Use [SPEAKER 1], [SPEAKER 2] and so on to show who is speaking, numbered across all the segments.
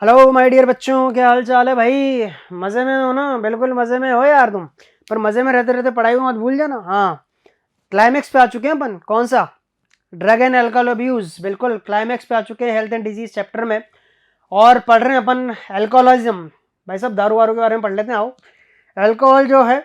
[SPEAKER 1] Hello my dear बच्चों, क्या हाल चाल है भाई। मज़े में हो ना? बिल्कुल मज़े में हो यार तुम। पर मज़े में रहते रहते पढ़ाई को मत भूल जाना। हाँ, क्लाइमेक्स पे आ चुके हैं अपन। कौन सा? Drug and alcohol abuse. बिल्कुल क्लाइमेक्स पे आ चुके हैं हेल्थ एंड डिजीज चैप्टर में। और पढ़ रहे हैं अपन अल्कोहलिज्म। भाई साहब दारू वारू के बारे में पढ़ लेते हैं, आओ। अल्कोहल जो है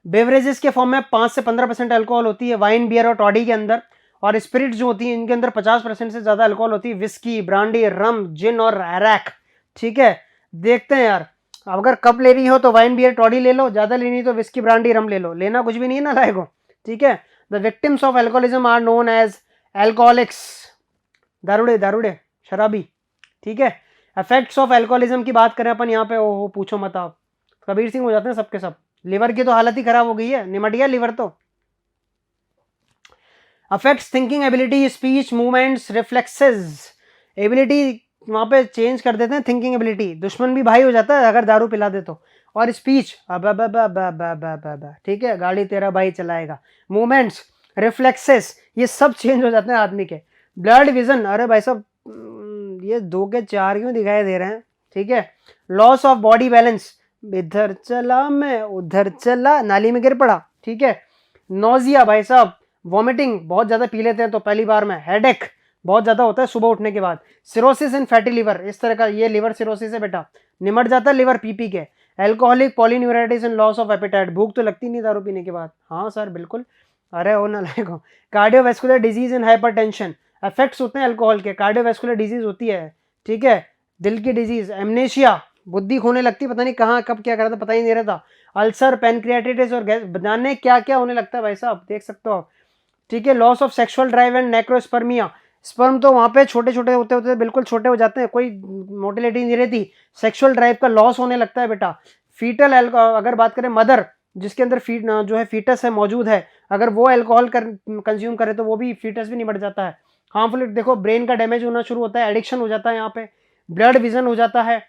[SPEAKER 1] बेवरेजेस के फॉर्म में 5 से 15% अल्कोहल होती है वाइन, बियर और टॉडी के अंदर। और स्पिरिट जो होती है इनके अंदर 50% से ज़्यादा अल्कोहल होती है। विस्की, ब्रांडी, रम, जिन और अरैक। ठीक है, देखते हैं यार। अगर कप लेनी हो तो वाइन, बियर, टॉडी ले लो। ज़्यादा लेनी तो विस्की, ब्रांडी, रम ले लो। लेना कुछ भी नहीं है ना लायक हो। ठीक है। The victims of alcoholism are known as alcoholics. दारूडे दारूडे, शराबी। ठीक है। इफेक्ट्स ऑफ एल्कोहलिज्म की बात करें अपन यहाँ पे, ओहो पूछो मत आप। कबीर सिंह हो जाते हैं सबके सब। लिवर की तो हालत ही खराब हो गई है, निमट गया लिवर तो। Affects thinking ability, speech, movements, reflexes. Ability वहां पे चेंज कर देते हैं, थिंकिंग एबिलिटी। दुश्मन भी भाई हो जाता है अगर दारू पिला दे तो। और स्पीच, ठीक है, गाड़ी तेरा भाई चलाएगा। मूवमेंट्स, रिफ्लेक्सेस, ये सब चेंज हो जाते हैं आदमी के। ब्लड विजन, अरे भाई साहब ये 2 के 4 क्यों दिखाई दे रहे हैं। ठीक है। लॉस ऑफ बॉडी बैलेंस, इधर चला मैं उधर चला, नाली में गिर पड़ा। ठीक है। नोजिया भाई साहब, वॉमिटिंग, बहुत ज्यादा पी लेते हैं तो पहली बार में। हेडेक बहुत ज्यादा होता है सुबह उठने के बाद। सिरोसिस एंड फैटी लिवर, इस तरह का ये लिवर सिरोसिस है बेटा, निमट जाता है लिवर पी पी के। Alcoholic polyneuritis and loss of appetite, भूख तो लगती नहीं दारू पीने के बाद। हाँ सर बिल्कुल, अरे हो ना like. Cardiovascular disease and hypertension, effects होते हैं अल्कोहल के। कार्डियोवैस्कुलर डिजीज होती है, ठीक है, दिल की डिजीज। एमनेशिया, बुद्धि खोने लगती, पता नहीं कहाँ कब क्या करा था पता ही नहीं रहता। अल्सर, पैनक्रियाटिस और गैस, जाने क्या क्या होने लगता है भाई साहब, देख सकते हो आप। ठीक है। Loss of sexual drive and necrospermia, sperm तो वहां पे छोटे छोटे होते होते बिल्कुल छोटे हो जाते हैं, कोई मोटिलिटी नहीं रहती। सेक्सुअल ड्राइव का लॉस होने लगता है बेटा। फीटल अगर बात करें मदर, जिसके अंदर जो है फीटस है मौजूद है, अगर वो अल्कोहल कंज्यूम करे तो वो भी फीटस भी निमट जाता है। हार्मफुल, देखो ब्रेन का डैमेज होना शुरू होता है, एडिक्शन हो जाता है यहाँ पे। ब्लड विजन हो जाता है,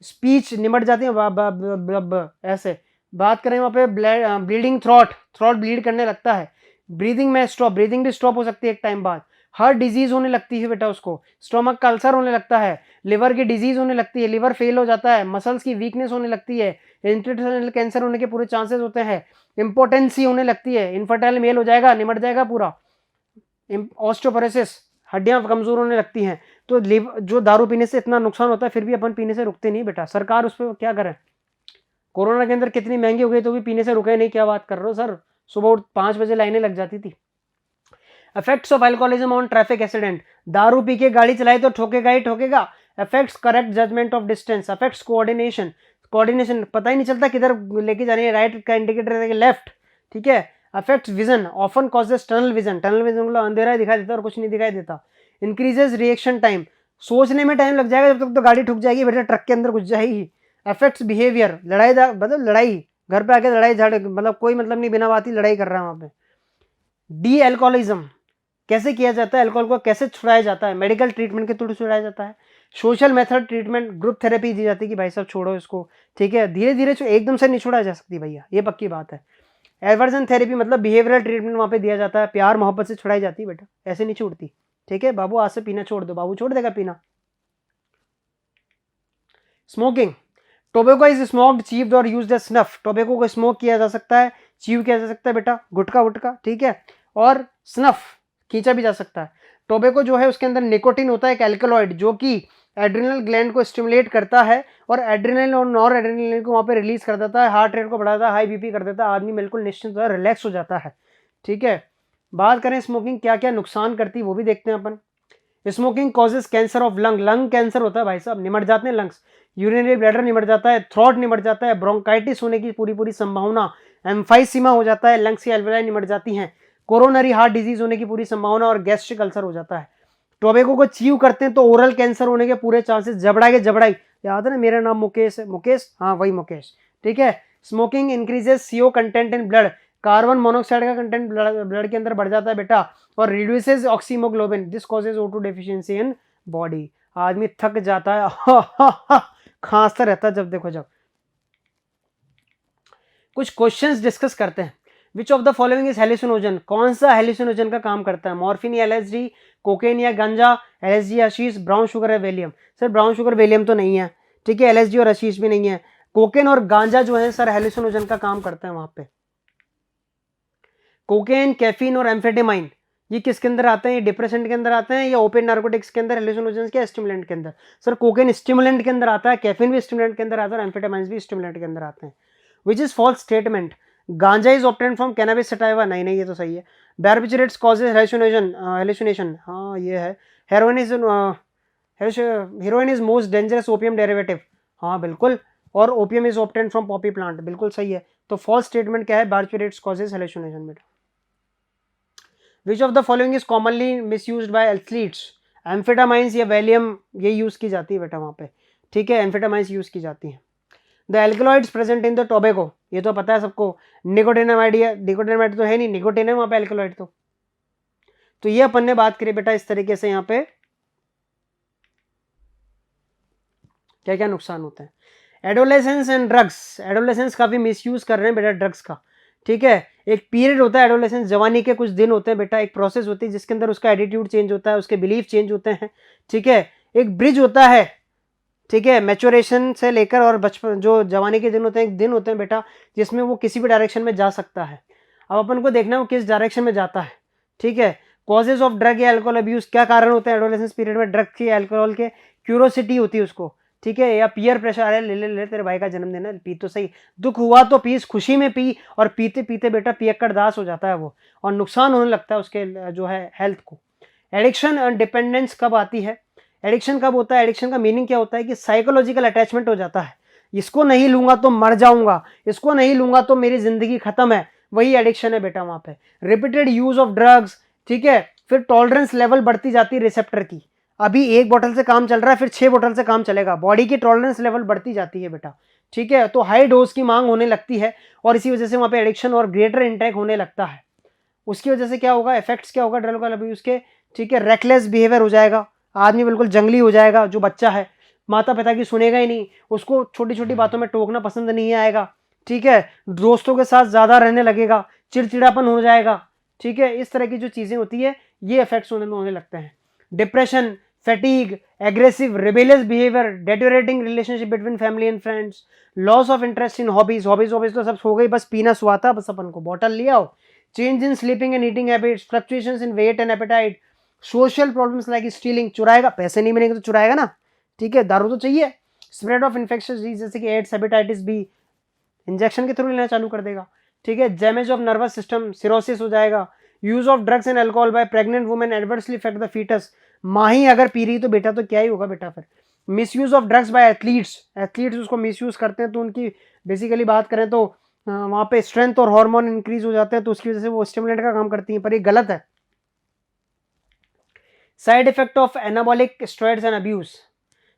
[SPEAKER 1] स्पीच निमट जाती है। ऐसे बात करें वहाँ पे ब्लीडिंग, थ्रॉट थ्रॉट ब्लीड करने लगता है। ब्रीदिंग में स्टॉप, ब्रीदिंग भी स्टॉप हो सकती है एक टाइम बाद। हार्ट डिजीज होने लगती है बेटा उसको। स्टोमक का अल्सर होने लगता है। लिवर की डिजीज होने लगती है, लिवर फेल हो जाता है। मसल्स की वीकनेस होने लगती है। इंटेस्टाइनल कैंसर होने के पूरे चांसेस होते हैं। इंपोर्टेंसी होने लगती है, इनफर्टाइल मेल हो जाएगा, निमट जाएगा पूरा। ऑस्टियोपोरोसिस, हड्डियां कमजोर होने लगती हैं। तो जो दारू पीने से इतना नुकसान होता है फिर भी अपन पीने से रुकते नहीं बेटा। सरकार उस पर क्या करे। कोरोना के अंदर कितनी महंगी हो गई तो भी पीने से रुके नहीं, क्या बात कर रहे हो सर। सुबह 5 बजे लाइनें लग जाती थी। Effects of alcoholism on traffic accident, दारू पी के गाड़ी चलाई तो ठोकेगा ही ठोकेगा। Affects correct judgement of distance, affects coordination, coordination पता ही नहीं चलता किधर लेके जानी है, राइट का इंडिकेटर लेफ्ट। ठीक है। Affects vision, often causes tunnel vision, tunnel vision मतलब अंधेरा ही दिखाई देता और कुछ नहीं दिखाई देता। इंक्रीजेस रिएक्शन टाइम, सोचने में टाइम लग जाएगा, जब तक तो गाड़ी ठुक जाएगी बेटा, ट्रक के अंदर घुस जाएगी। अफेक्ट्स बिहेवियर, लड़ाई मतलब लड़ाई, घर पे आके लड़ाई झड़, मतलब कोई मतलब नहीं, बिना बात ही लड़ाई कर रहा है वहां पे। डी एल्कोहलिज्म, कैसे किया जाता है, अल्कोहल को कैसे छुड़ाया जाता है, मेडिकल ट्रीटमेंट के थ्रू छुड़ाया जाता है। Social method treatment, group therapy दी जाती है कि भाई साहब छोड़ो इसको। ठीक है, धीरे धीरे एकदम से नहीं छुड़ाया जा सकती भैया, ये पक्की बात है। एवर्जन थेरेपी मतलब बिहेवियरल ट्रीटमेंट वहां पे दिया जाता है, प्यार मोहब्बत से छुड़ाई जाती है बेटा, ऐसे नहीं छूटती। ठीक है बाबू, आज से पीना छोड़ दो, बाबू छोड़ देगा पीना। स्मोकिंग, टोबैको इज स्मोक्ड, चीव्ड और यूज्ड एज स्नफ। टोबैको को स्मोक किया जा सकता है, चीव किया जा सकता है बेटा, गुटका वुटका, ठीक है, और स्नफ खींचा भी जा सकता है। टोबैको जो है उसके अंदर निकोटिन होता है, एक एल्कलॉइड, जो कि एड्रिनल ग्लैंड को स्टिमुलेट करता है और एड्रिनल और नॉर एड्रिनल को वहाँ पे रिलीज कर देता है, हार्ट रेट को बढ़ाता है, हाई बीपी कर देता है, आदमी बिल्कुल निश्चिंत होता है, रिलैक्स हो जाता है। ठीक है। बात करें स्मोकिंग क्या क्या नुकसान करती है वो भी देखते हैं अपन। Smoking causes cancer of lung, lung cancer होता है भाई साहब, निमट जाते हैं लंग्स। यूरिनरी ब्लैडर निमट जाता है, थ्रोट निमट जाता है, ब्रोंकाइटिस होने की पूरी पूरी संभावना, एम्फाइसीमा हो जाता है, लंग्स की एल्वेलाई निमट जाती हैं, कोरोनरी हार्ट डिजीज होने की पूरी संभावना और गैस्ट्रिक अल्सर हो जाता है। टोबैको को चीव करते हैं तो ओरल कैंसर होने के पूरे चांसेस, जबड़ा के जबड़ाई, याद है ना मेरा नाम मुकेश है, मुकेश, हाँ वही मुकेश। ठीक है। Smoking increases CO content in blood, carbon monoxide का कंटेंट ब्लड के अंदर बढ़ जाता है बेटा, और reduces oxyhaemoglobin, this causes O2 deficiency in body. आदमी थक जाता है खांसता रहता है जब देखो जब। कुछ क्वेश्चंस डिस्कस करते हैं। Which of the following is hallucinogen, कौन सा हेलिसिनोजन का काम करता है? मॉर्फिन या एलएसडी, कोकेन या गांजा, एलएसडी या हशीश, ब्राउन शुगर या Valium. Sir brown sugar Valium तो नहीं है, ठीक है, एलएसडी और हशीश भी नहीं है। कोकेन और गांजा जो है सर हेलिसिनोजन का काम करते हैं वहां पे। कोकेन, कैफीन और एम्फेटामाइन ये किसके अंदर आते हैं? ये डिप्रेसेंट के अंदर आते हैं या ओपिएट नार्कोटिक्स के अंदर, हेलुसिनोजेंस के, स्टिमुलेंट के अंदर? सर कोकेन स्टिमुलेंट के अंदर आता है, कैफीन भी स्टिमुलेंट के अंदर आता है और एम्फेटामाइन भी स्टिमुलेंट के अंदर आते हैं। Which is false statement? Ganja is obtained from cannabis sativa, नहीं नहीं ये तो सही है। बार्बिचरेट्स कॉजेज हेलुसिनेशन, हाँ ये है। Heroin is most dangerous opium derivative, हाँ बिल्कुल। और opium is obtained from poppy plant, बिल्कुल सही है। तो फॉल्स स्टेटमेंट क्या है? Barbiturates causes hallucination. बेटा which of the following is commonly misused by athletes? Amphetamines या वैलियम ये यूज की जाती है बेटा वहां पे, ठीक है, एम्फेटामाइंस यूज की जाती है। The alkaloids present in the tobacco, ये तो पता है सबको, निकोटिनामाइड या निकोटिनामाइड तो है नहीं, निकोटिन है वहां पे एल्कलॉइड तो ये अपन ने बात करी बेटा इस तरीके से यहाँ पे क्या क्या नुकसान होते हैं। एडोलेसेंस एंड ड्रग्स, एडोलेसेंस काफी मिसयूज कर रहे हैं बेटा ड्रग्स का, ठीक है। एक पीरियड होता है एडोलेसेंस, जवानी के कुछ दिन होते हैं बेटा, एक प्रोसेस होती है जिसके अंदर उसका एटीट्यूड चेंज होता है, उसके बिलीफ चेंज होते हैं, ठीक है। एक ब्रिज होता है, ठीक है, मैच्योरेशन से लेकर और बचपन जो जवानी के दिन होते हैं, एक दिन होते हैं बेटा जिसमें वो किसी भी डायरेक्शन में जा सकता है। अब अपन को देखना है वो किस डायरेक्शन में जाता है, ठीक है। कॉजेज ऑफ ड्रग या अल्कोहल अब्यूज, क्या कारण होते हैं एडोलेसेंस पीरियड में? ड्रग की, अल्कोहल के, क्यूरोसिटी होती है उसको, ठीक है, या पीयर प्रेशर, अरे ले ले ले तेरे भाई का जन्मदिन है पी तो सही, दुख हुआ तो पी, खुशी में पी, और पीते पीते बेटा पियक्कड़ दास हो जाता है वो, और नुकसान होने लगता है उसके जो है हेल्थ को। एडिक्शन एंड डिपेंडेंस कब आती है? एडिक्शन कब होता है? एडिक्शन का मीनिंग क्या होता है कि साइकोलॉजिकल अटैचमेंट हो जाता है, इसको नहीं लूंगा तो मर जाऊंगा, इसको नहीं लूंगा तो मेरी जिंदगी खत्म है, वही एडिक्शन है बेटा वहां पे। रिपीटेड यूज ऑफ ड्रग्स, ठीक है, फिर टॉलरेंस लेवल बढ़ती जाती है रिसेप्टर की, अभी 1 बोतल से काम चल रहा है, फिर 6 बोतल से काम चलेगा, बॉडी की टॉलरेंस लेवल बढ़ती जाती है बेटा, ठीक है। तो हाई डोज की मांग होने लगती है और इसी वजह से वहां पे एडिक्शन और ग्रेटर इंटेक होने लगता है। उसकी वजह से क्या होगा? इफेक्ट्स क्या होगा ड्रग अब्यूज के, ठीक है, रेकलेस बिहेवियर हो जाएगा, आदमी बिल्कुल जंगली हो जाएगा, जो बच्चा है माता पिता की सुनेगा ही नहीं, उसको छोटी छोटी बातों में टोकना पसंद नहीं आएगा, ठीक है, दोस्तों के साथ ज्यादा रहने लगेगा, चिड़चिड़ापन हो जाएगा, ठीक है। इस तरह की जो चीजें होती है ये इफेक्ट्स होने लगते हैं। Depression, fatigue, aggressive rebellious behaviour, deteriorating relationship between family and friends, loss of interest in hobbies, hobbies तो सब हो गई, बस पीना सुहाता बस अपन को, बॉटल लिया हो, change in sleeping and eating habits, fluctuations in weight and appetite, social problems like stealing, चुराएगा, पैसे नहीं मिलेंगे तो चुराएगा ना, ठीक है, दारू तो चाहिए, स्प्रेड ऑफ इन्फेक्शियस डिजीज जैसे कि एड्स, हेपेटाइटिस बी, इंजेक्शन के थ्रू लेना चालू कर देगा, ठीक है, damage of nervous system, cirrhosis हो जाएगा, use of drugs and alcohol by pregnant women adversely effect the foetus, माँ ही अगर पी रही तो बेटा तो क्या ही होगा बेटा फिर। Misuse of drugs bye athletes, athletes उसको मिसयूज करते हैं तो उनकी बेसिकली बात करें तो वहाँ पे स्ट्रेंथ और हार्मोन इंक्रीज हो जाते हैं तो उसकी वजह से वो स्टिमुलेंट का काम करती हैं, पर ये गलत है। Side effect of anabolic steroids and abuse,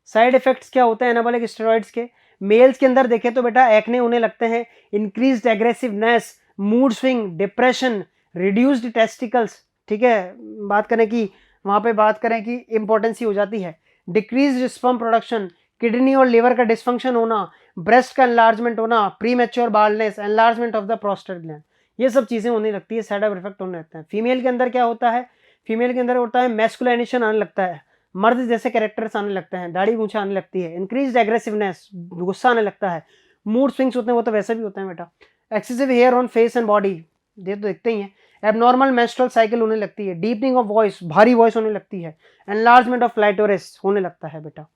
[SPEAKER 1] side effects क्या होते हैं एनाबॉलिक स्टेरॉइड्स के? मेल्स के अंदर देखें तो बेटा एक्ने होने लगते हैं, increased aggressiveness, mood swing, depression, reduced testicles, ठीक है, बात करें कि वहां पे बात करें कि इंपॉर्टेंस ही हो जाती है, डिक्रीज्ड स्पर्म प्रोडक्शन, किडनी और लिवर का डिस्फंक्शन होना, ब्रेस्ट का एनलार्जमेंट होना, pre mature baldness, enlargement of the prostate gland, ये सब चीजें होने लगती है, साइड इफेक्ट होने लगते हैं। फीमेल के अंदर क्या होता है? फीमेल के अंदर होता है मैस्कुलाइनेशन आने लगता है, मर्द जैसे कैरेक्टर्स आने लगते हैं, दाढ़ी मूंछ आने लगती है, इंक्रीज्ड एग्रेसिवनेस, गुस्सा आने लगता है, मूड स्विंग्स होते हैं, वो तो वैसे भी होते हैं बेटा, excessive hair on face and body, ये तो देखते ही हैं, एबनॉर्मल मेंस्ट्रुअल साइकिल होने लगती है, डीपनिंग ऑफ वॉइस, भारी वॉइस होने लगती है, एनलार्जमेंट ऑफ क्लाइटोरिस होने लगता है बेटा।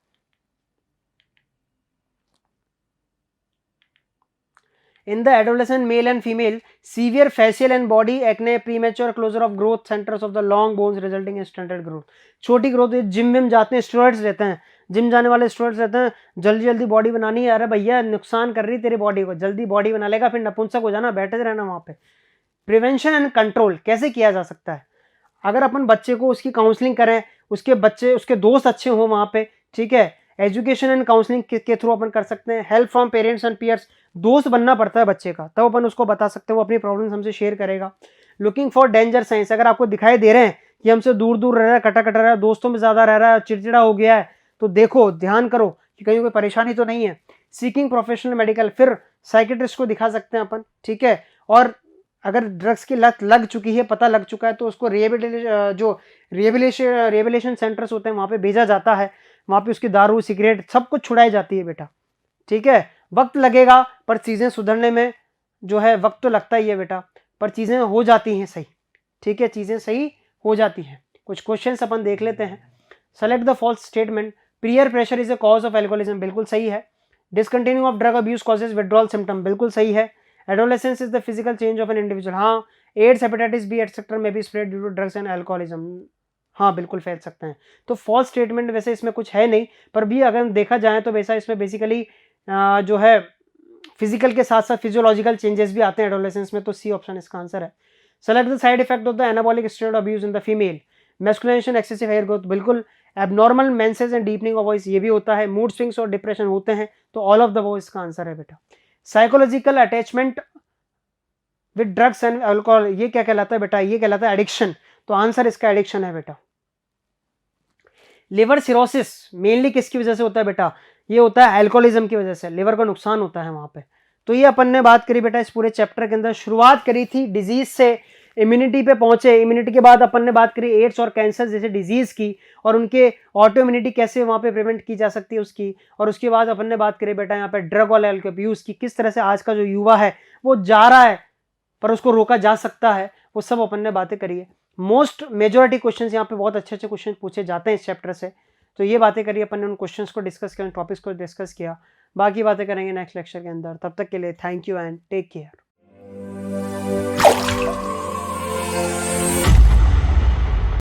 [SPEAKER 1] In the adolescent male and female, severe facial and body acne, premature closure of growth centers of the long bones resulting in stunted growth, छोटी growth, gym Vim जाते हैं, स्टेरॉइड्स रहते हैं, gym जाने वाले स्टेरॉइड्स रहते हैं, जल्दी जल्दी बॉडी बनानी है, अरे भैया नुकसान कर रही तेरी बॉडी को, जल्दी बॉडी बना लेगा फिर नपुंसक हो जाना, बैठे रहना वहां पे। प्रिवेंशन एंड कंट्रोल कैसे किया जा सकता है? अगर अपन बच्चे को उसकी काउंसलिंग करें, उसके दोस्त अच्छे हों वहां पे, ठीक है, एजुकेशन एंड काउंसलिंग के थ्रू अपन कर सकते हैं, help from parents and peers, दोस्त बनना पड़ता है बच्चे का, तब अपन उसको बता सकते हैं, वो अपनी प्रॉब्लम्स हमसे शेयर करेगा। लुकिंग फॉर डेंजर साइंस, अगर आपको दिखाई दे रहे हैं कि हमसे दूर दूर रह रहा है, कटा कटा रहा है, दोस्तों में ज्यादा रह रहा है, चिड़चिड़ा हो गया है, तो देखो ध्यान करो कि कहीं कोई परेशानी तो नहीं है। सीकिंग प्रोफेशनल मेडिकल, फिर साइकेट्रिस्ट को दिखा सकते हैं अपन, ठीक है। और अगर ड्रग्स की लत लग चुकी है, पता लग चुका है, तो उसको रिहेबिलिटेशन सेंटर्स होते हैं वहाँ पे भेजा जाता है। वहाँ पे उसकी दारू, सिगरेट सब कुछ छुड़ाई जाती है बेटा, ठीक है। वक्त लगेगा पर चीज़ें सुधरने में जो है वक्त तो लगता ही है बेटा, पर चीज़ें हो जाती हैं सही, ठीक है, चीज़ें सही हो जाती हैं। कुछ क्वेश्चंस अपन देख लेते हैं। Select the false statement. Peer pressure is a cause of alcoholism, बिल्कुल सही है। Discontinue of drug abuse causes withdrawal symptom, बिल्कुल सही है। Adolescence is the physical change of an individual, हाँ। एड्स, हेपेटाइटिस बी एटसेट्रा में be spread due to drugs and alcoholism, हाँ बिल्कुल फैल सकते हैं। तो फॉल्स स्टेटमेंट वैसे इसमें कुछ है नहीं, पर भी अगर देखा जाए तो वैसा इसमें बेसिकली जो है फिजिकल के साथ साथ फिजियोलॉजिकल चेंजेस भी आते हैं एडोलेसेंस में, तो सी ऑप्शन इसका आंसर है। Select the side effect of the anabolic steroid abuse in the female. Masculinisation, excessive hair growth, बिल्कुल। Abnormal menses and deepening of voice, ये भी होता है। मूड स्विंग्स और डिप्रेशन होते हैं, तो ऑल ऑफ द वो इसका आंसर है बेटा। Psychological attachment with drugs and alcohol, ये क्या कहलाता है बेटा? ये कहलाता है एडिक्शन, तो आंसर इसका एडिक्शन है बेटा। लिवर सिरोसिस मेनली किसकी वजह से होता है बेटा? ये होता है अल्कोहलिज्म की वजह से, लिवर का नुकसान होता है वहां पे। तो ये अपन ने बात करी बेटा इस पूरे चैप्टर के अंदर। शुरुआत करी थी डिजीज से, इम्यूनिटी पे पहुंचे, इम्यूनिटी के बाद अपन ने बात करी एड्स और कैंसर जैसे डिजीज की, और उनके ऑटो इम्यूनिटी कैसे वहां पे प्रिवेंट की जा सकती है उसकी। और उसके बाद अपन ने बात करी बेटा यहाँ पे ड्रग और अल्कोहल अब्यूज की, किस तरह से आज का जो युवा है वो जा रहा है पर उसको रोका जा सकता है, वो सब अपन ने बातें करी है। मोस्ट मेजोरिटी क्वेश्चंस यहाँ पे बहुत अच्छे अच्छे क्वेश्चन पूछे जाते हैं इस चैप्टर से, तो ये बातें करी अपन ने, उन क्वेश्चंस को डिस्कस किया, उन टॉपिक्स को डिस्कस किया। बाकी बातें करेंगे नेक्स्ट लेक्चर के अंदर। तब तक के लिए thank you and take care.